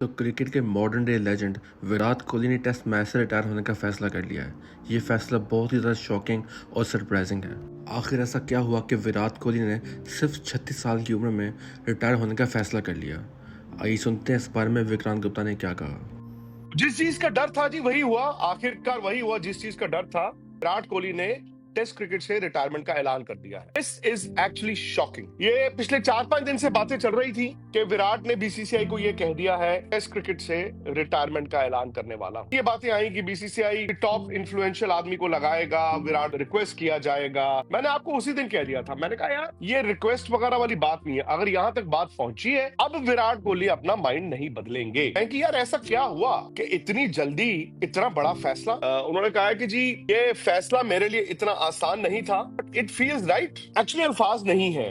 तो क्रिकेट के modern day legend Virat Kohli ने टेस्ट मैच से रिटायर होने का फैसला कर लिया है। ये फैसला बहुत ही ज़्यादा शॉकिंग और सरप्राइजिंग है। आखिर ऐसा क्या हुआ कि विराट कोहली ने सिर्फ 36 साल की उम्र में रिटायर होने का फैसला कर लिया। आइए सुनते हैं इस बारे में विक्रांत गुप्ता ने क्या कहा। जिस चीज का डर था जी वही हुआ, आखिरकार वही हुआ जिस चीज का डर था। विराट कोहली ने टेस्ट क्रिकेट से रिटायरमेंट का ऐलान कर दिया है। This is actually shocking. ये पिछले 4-5 दिन से बातें चल रही थी कि विराट ने बीसीसीआई को ये कह दिया है टेस्ट क्रिकेट से रिटायरमेंट का ऐलान करने वाला। ये बातें आई कि बीसीसीआई टॉप इन्फ्लुएंशियल आदमी को लगाएगा, विराट रिक्वेस्ट किया जाएगा। मैंने आपको उसी दिन कह दिया था, मैंने कहा यार ये रिक्वेस्ट वगैरह वाली बात नहीं है। अगर यहाँ तक बात पहुंची है, अब विराट कोहली अपना माइंड नहीं बदलेंगे। क्योंकि यार ऐसा क्या हुआ कि इतनी जल्दी इतना बड़ा फैसला। उन्होंने कहा है कि जी ये फैसला मेरे लिए इतना आसान नहीं था, but it feels right. Actually अल्फाज नहीं है।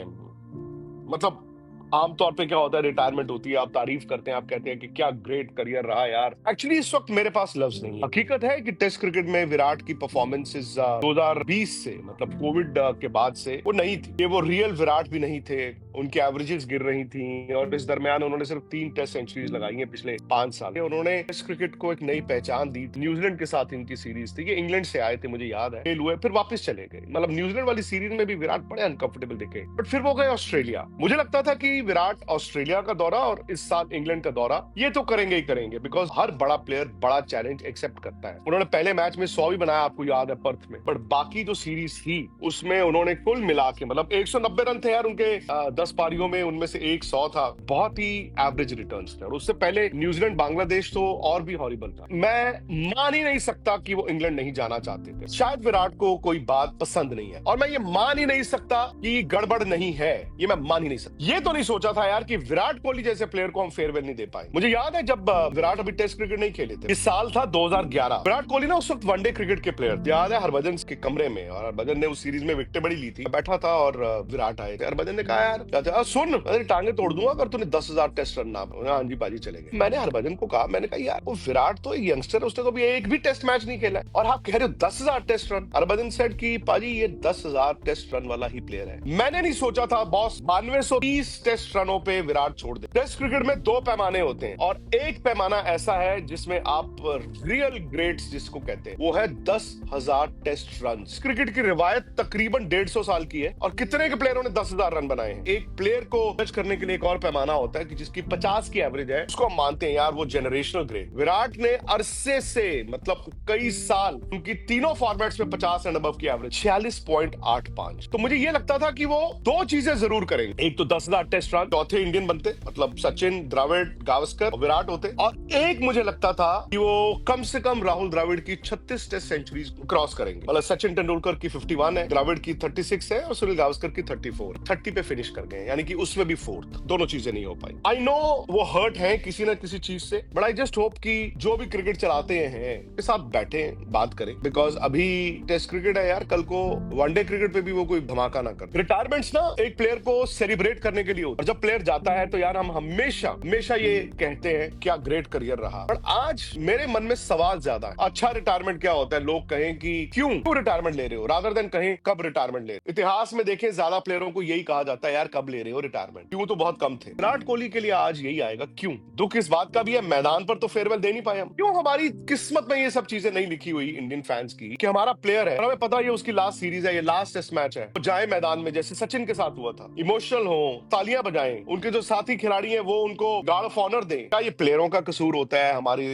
मतलब आमतौर पे क्या होता है, रिटायरमेंट होती है, आप तारीफ करते हैं, आप कहते हैं कि क्या ग्रेट करियर रहा यार। एक्चुअली इस वक्त मेरे पास लफ्ज नहीं है। हकीकत है कि टेस्ट क्रिकेट में विराट की परफॉर्मेंसेस 2020 से, मतलब कोविड के बाद से वो नहीं थी। ये वो रियल विराट भी नहीं थे। उनकी एवरेजेस गिर रही थी और इस दरमियान उन्होंने सिर्फ 3 टेस्ट सेंचुरीज लगाई हैं पिछले 5 साल। उन्होंने टेस्ट क्रिकेट को एक नई पहचान दी। न्यूजीलैंड के साथ इनकी सीरीज थी। ये इंग्लैंड से आए थे, मुझे याद है, फेल हुए, फिर वापस चले गए। मतलब न्यूजीलैंड वाली सीरीज में भी विराट बड़े अनकंफर्टेबल दिखे, बट फिर वो गए ऑस्ट्रेलिया। मुझे लगता था कि विराट ऑस्ट्रेलिया का दौरा और इस साल इंग्लैंड का दौरा ये तो करेंगे ही करेंगे, बिकॉज हर बड़ा प्लेयर बड़ा चैलेंज एक्सेप्ट करता है। उन्होंने पहले मैच में 100 भी बनाया, आपको याद है, पर्थ में। बट बाकी जो सीरीज थी उसमें उन्होंने कुल मिला के, मतलब 190 रन थे यार उनके 10 पारियों में, उनमें से एक 100 था। बहुत ही एवरेज रिटर्न्स थे। और उससे पहले न्यूजीलैंड बांग्लादेश तो और भी हॉरिबल था। मैं मान ही नहीं सकता कि वो इंग्लैंड नहीं जाना चाहते थे। शायद विराट को कोई बात पसंद नहीं है, और मैं ये मान ही नहीं सकता कि गड़बड़ नहीं है। ये मैं मान ही नहीं सकता। ये तो नहीं सोचा था यार कि विराट कोहली जैसे प्लेयर को हम फेयरवेल नहीं दे पाए। मुझे याद है जब विराट अभी टेस्ट क्रिकेट नहीं खेले थे, इस साल था 2011। विराट कोहली ना उस वक्त वनडे क्रिकेट के प्लेयर, याद है, हरभजन के कमरे में, और हरभजन ने उस सीरीज में विकेटें बड़ी ली थी। बैठा था और विराट आए थे। हरभजन ने कहा यार सुन, अरे टांगे तोड़ दूंगा अगर तूने 10,000 टेस्ट रन ना। हाँ जी बाजी, चले गए। मैंने हरभजन को कहा, मैंने कहा यार वो विराट तो यंगस्टर, उसने तो अभी एक भी टेस्ट मैच नहीं खेला है, और आप कह रहे हो 10,000 टेस्ट रन। हरभजन सेड कि पाजी ये 10,000 टेस्ट रन वाला ही प्लेयर है। मैंने नहीं सोचा था बॉस 9230 टेस्ट रनों पे विराट छोड़ दे। टेस्ट क्रिकेट में 2 पैमाने होते हैं, और एक पैमाना ऐसा है जिसमें आप रियल ग्रेट्स जिसको कहते हैं, वो है 10,000 टेस्ट रन। क्रिकेट की रिवायत तकरीबन 150 साल की है, और कितने के प्लेयरों ने 10,000 रन बनाए हैं। एक प्लेयर को जज करने के लिए एक और पैमाना होता है कि जिसकी 50 की एवरेज है, उसको हम मानते हैं यार वो जनरेशनल ग्रेट। विराट ने अरसे से, मतलब कई साल, उनकी तीनों फॉर्मेट्स में 50 एंड अबव की एवरेज 46.85। तो मुझे ये लगता था कि वो 2 चीजें जरूर करेंगे। एक तो 10,000 टेस्ट रन, चौथे इंडियन बनते, मतलब सचिन, द्रविड़, गावस्कर और विराट होते, और एक मुझे लगता था कि वो कम से कम राहुल द्रविड़ की 36 टेस्ट सेंचुरीज क्रॉस करेंगे। मतलब सचिन तेंदुलकर की 51 है, द्रविड़ की 36 है, और सुनील गावस्कर की 34। 30 पे फिनिश कर गए, यानी कि उसमें भी 4th। दोनों चीजें नहीं हो पाई। आई नो वो हर्ट है किसी ना किसी चीज से, बट आई जस्ट होप कि जो भी क्रिकेट चलाते हैं के साथ बैठे बात करें, बिकॉज अभी टेस्ट क्रिकेट है यार, कल को वनडे क्रिकेट पे भी वो कोई धमाका ना कर। रिटायरमेंट्स ना एक प्लेयर को सेलिब्रेट करने के लिए होता है, और जब प्लेयर जाता है तो यार हम हमेशा हमेशा ये कहते हैं क्या ग्रेट करियर रहा। पर आज मेरे मन में सवाल ज्यादा है। अच्छा रिटायरमेंट क्या होता है, लोग कहें कि क्यों रिटायरमेंट ले रहे हो, रादर देन कहें कब रिटायरमेंट ले रहे हो। इतिहास में देखें ज्यादा प्लेयरों को यही कहा जाता है यार कब ले रहे हो रिटायरमेंट, क्यों तो बहुत कम थे। विराट कोहली के लिए आज यही आएगा क्यों। दुख इस बात का भी है, मैदान पर तो फेयरवेल दे नहीं पाए हम। क्यों हमारी किस्मत में ये सब चीजें नहीं लिखी हुई इंडियन फैंस की कि हमारा प्लेयर है और हमें पता है ये उसकी लास्ट सीरीज है, ये लास्ट टेस्ट मैच है, तो जाए मैदान में जैसे सचिन के साथ हुआ था, इमोशनल हो, तालियां बजाएं, उनके जो साथी खिलाड़ी हैं वो उनको गार्ड ऑफ ऑनर दें। क्या ये प्लेयरों का कसूर होता है, हमारी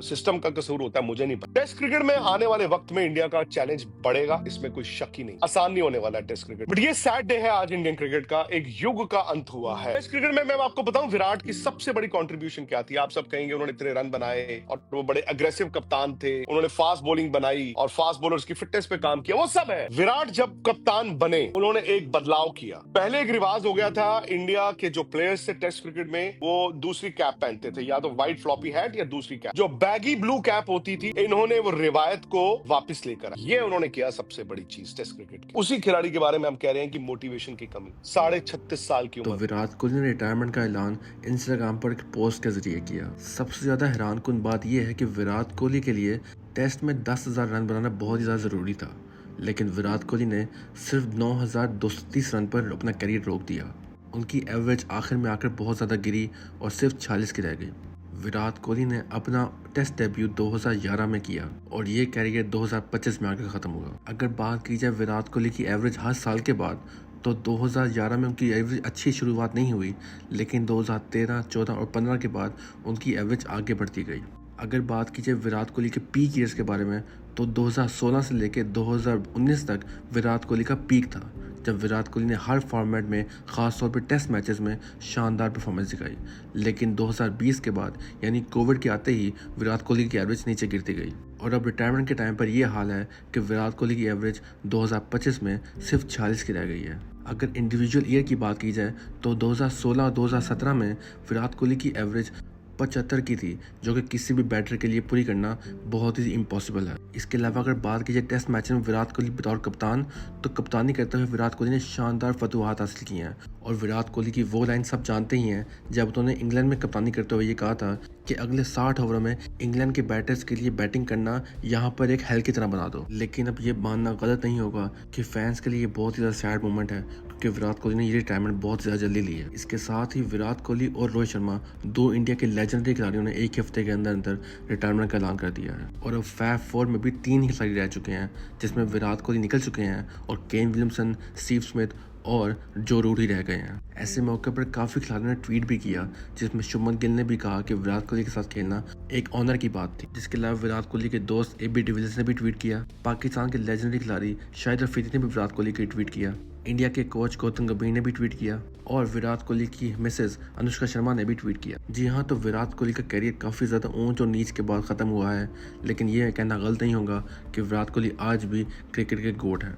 सिस्टम का कसूर होता है, मुझे नहीं पता। टेस्ट क्रिकेट में आने वाले वक्त में इंडिया का चैलेंज बढ़ेगा, इसमें कोई शक ही नहीं। आसान नहीं होने वाला है टेस्ट क्रिकेट, बट ये सैड डे है आज इंडियन क्रिकेट का। एक युग का अंत हुआ है टेस्ट क्रिकेट में। मैं आपको बताऊं विराट की सबसे बड़ी कंट्रीब्यूशन क्या थी। आप सब कहेंगे उन्होंने इतने रन बनाए, और वो बड़े अग्रेसिव कप्तान थे, उन्होंने फास्ट बॉलिंग बनाई और फास्ट बॉलर्स की फिटनेस पे काम किया, वो सब है। विराट जब कप्तान बने उन्होंने एक बदलाव किया। पहले एक रिवाज हो गया था इंडिया के जो प्लेयर्स थे टेस्ट क्रिकेट में, वो दूसरी कैप पहनते थे, या तो व्हाइट फ्लॉपी हैट या दूसरी कैप, जो बैगी ब्लू कैप होती थी। इन्होंने वो रिवायत को वापस लेकर आए। ये उन्होंने किया सबसे बड़ी चीज टेस्ट क्रिकेट की। उसी खिलाड़ी के बारे में हम कह रहे हैं कि मोटिवेशन की कमी। 36.5 साल की तो उम्र। विराट कोहली ने रिटायरमेंट का ऐलान इंस्टाग्राम पर एक पोस्ट के जरिए किया। सबसे ज्यादा हैरानकुन बात यह है कि विराट कोहली के लिए टेस्ट में 10,000 रन बनाना बहुत ही ज्यादा जरूरी था, लेकिन विराट कोहली ने सिर्फ 9,230 रन पर अपना करियर रोक दिया। उनकी एवरेज आखिर में आकर बहुत ज़्यादा गिरी और सिर्फ 46 की रह गई। विराट कोहली ने अपना टेस्ट डेब्यू 2011 में किया और ये कैरियर 2025 में आकर ख़त्म हुआ। अगर बात की जाए विराट कोहली की एवरेज हर साल के बाद, तो 2011 में उनकी एवरेज अच्छी शुरुआत नहीं हुई, लेकिन 2013, 14 और 15 के बाद उनकी एवरेज आगे बढ़ती गई। अगर बात की जाए विराट कोहली के पीक ईयर्स के बारे में, तो 2016 से लेकर 2019 तक विराट कोहली का पीक था, जब विराट कोहली ने हर फॉर्मेट में, ख़ास तौर पर टेस्ट मैचेस में शानदार परफॉर्मेंस दिखाई। लेकिन 2020 के बाद, यानी कोविड के आते ही, विराट कोहली की एवरेज नीचे गिरती गई और अब रिटायरमेंट के टाइम पर यह हाल है कि विराट कोहली की एवरेज 2025 में सिर्फ 46 की रह गई है। अगर इंडिविजुअल ईयर की बात की जाए, तो 2016-2017 में विराट कोहली की एवरेज 75 की थी, जो कि किसी भी बैटर के लिए पूरी करना बहुत ही इम्पॉसिबल है। इसके अलावा अगर बात की जाए टेस्ट मैच में विराट कोहली बतौर कप्तान, तो कप्तानी करते हुए विराट कोहली ने शानदार फतवाहत हासिल किए हैं। और विराट कोहली की वो लाइन सब जानते ही हैं, जब उन्होंने इंग्लैंड में कप्तानी करते हुए ये कहा था कि अगले 60 ओवरों में इंग्लैंड के बैटर्स के लिए बैटिंग करना यहाँ पर एक हेल की तरह बना दो। लेकिन अब ये मानना गलत नहीं होगा कि फैंस के लिए ये बहुत ही ज़्यादा सैड मोमेंट है, क्योंकि विराट कोहली ने ये रिटायरमेंट बहुत ज़्यादा जल्दी ली है। इसके साथ ही विराट कोहली और रोहित शर्मा, दो इंडिया के लेजेंडरी खिलाड़ियों ने एक हफ्ते के अंदर अंदर रिटायरमेंट का ऐलान कर दिया है। और अब फैब फोर में भी 3 ही खिलाड़ी रह चुके हैं, जिसमें विराट कोहली निकल चुके हैं और केन विलियमसन, स्टीव स्मिथ और जो रूडी रह गए हैं। ऐसे मौके पर काफ़ी खिलाड़ियों ने ट्वीट भी किया, जिसमें शुभमन गिल ने भी कहा कि विराट कोहली के साथ खेलना एक ऑनर की बात थी। जिसके अलावा विराट कोहली के दोस्त AB डिविलियर्स ने भी ट्वीट किया। पाकिस्तान के लेजेंडरी खिलाड़ी शाहिद अफरीदी ने भी विराट कोहली की ट्वीट किया। इंडिया के कोच गौतम गंभीर ने भी ट्वीट किया और विराट कोहली की मिसेज अनुष्का शर्मा ने भी ट्वीट किया। जी हाँ, तो विराट कोहली का करियर काफ़ी ज़्यादा ऊंच और नीच के बाद ख़त्म हुआ है, लेकिन ये कहना गलत नहीं होगा कि विराट कोहली आज भी क्रिकेट के गोट हैं।